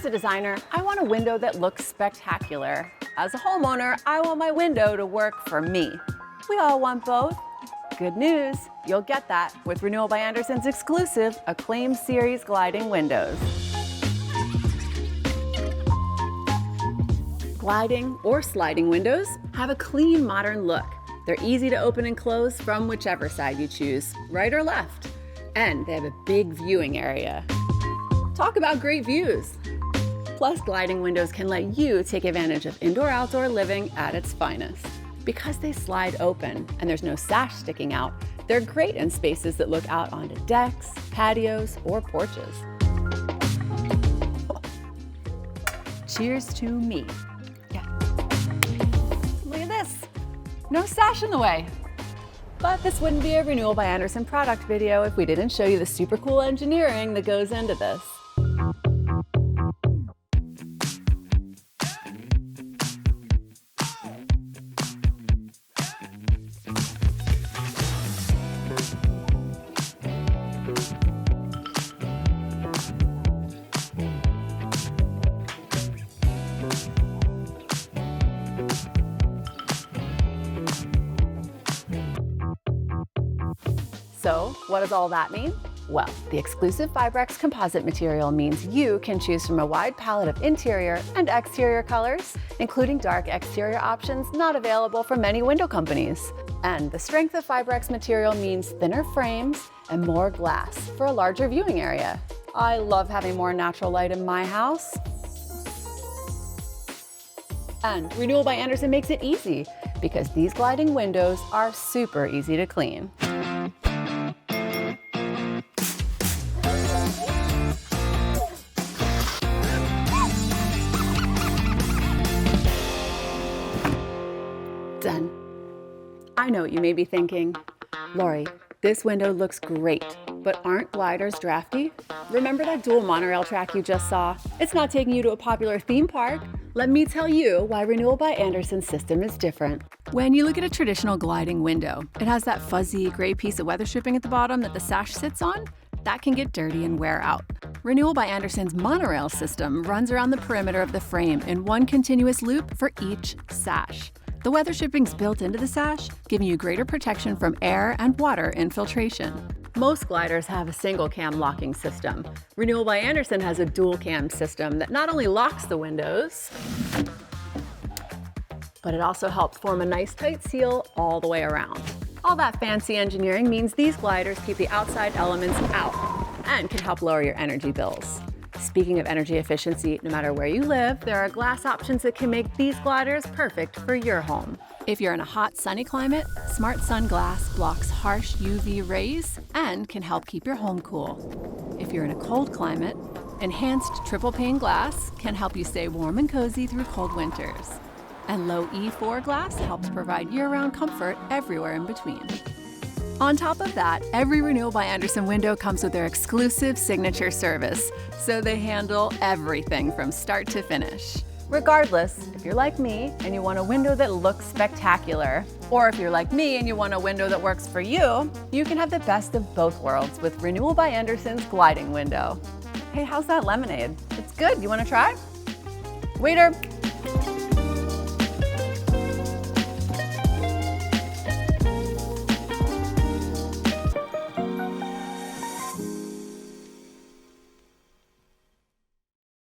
As a designer, I want a window that looks spectacular. As a homeowner, I want my window to work for me. We all want both. Good news, you'll get that with Renewal by Andersen's exclusive Acclaim Series gliding windows. Gliding or sliding windows have a clean, modern look. They're easy to open and close from whichever side you choose, right or left. And they have a big viewing area. Talk about great views. Plus, gliding windows can let you take advantage of indoor-outdoor living at its finest. Because they slide open and there's no sash sticking out, they're great in spaces that look out onto decks, patios, or porches. Cheers to me. Yeah. Look at this. No sash in the way. But this wouldn't be a Renewal by Andersen product video if we didn't show you the super cool engineering that goes into this. So, what does all that mean? Well, the exclusive Fibrex composite material means you can choose from a wide palette of interior and exterior colors, including dark exterior options not available from many window companies. And the strength of Fibrex material means thinner frames and more glass for a larger viewing area. I love having more natural light in my house. And Renewal by Andersen makes it easy because these gliding windows are super easy to clean. Done. I know what you may be thinking. Laurie, this window looks great, but aren't gliders drafty? Remember that dual monorail track you just saw? It's not taking you to a popular theme park. Let me tell you why Renewal by Andersen's system is different. When you look at a traditional gliding window, it has that fuzzy gray piece of weather stripping at the bottom that the sash sits on. That can get dirty and wear out. Renewal by Andersen's monorail system runs around the perimeter of the frame in one continuous loop for each sash. The weather stripping's built into the sash, giving you greater protection from air and water infiltration. Most gliders have a single cam locking system. Renewal by Andersen has a dual cam system that not only locks the windows, but it also helps form a nice tight seal all the way around. All that fancy engineering means these gliders keep the outside elements out and can help lower your energy bills. Speaking of energy efficiency, no matter where you live, there are glass options that can make these gliders perfect for your home. If you're in a hot, sunny climate, Smart Sun Glass blocks harsh UV rays and can help keep your home cool. If you're in a cold climate, enhanced triple pane glass can help you stay warm and cozy through cold winters. And low E4 glass helps provide year-round comfort everywhere in between. On top of that, every Renewal by Andersen window comes with their exclusive signature service, so they handle everything from start to finish. Regardless, if you're like me and you want a window that looks spectacular, or if you're like me and you want a window that works for you, you can have the best of both worlds with Renewal by Andersen's gliding window. Hey, how's that lemonade? It's good. You want to try? Waiter!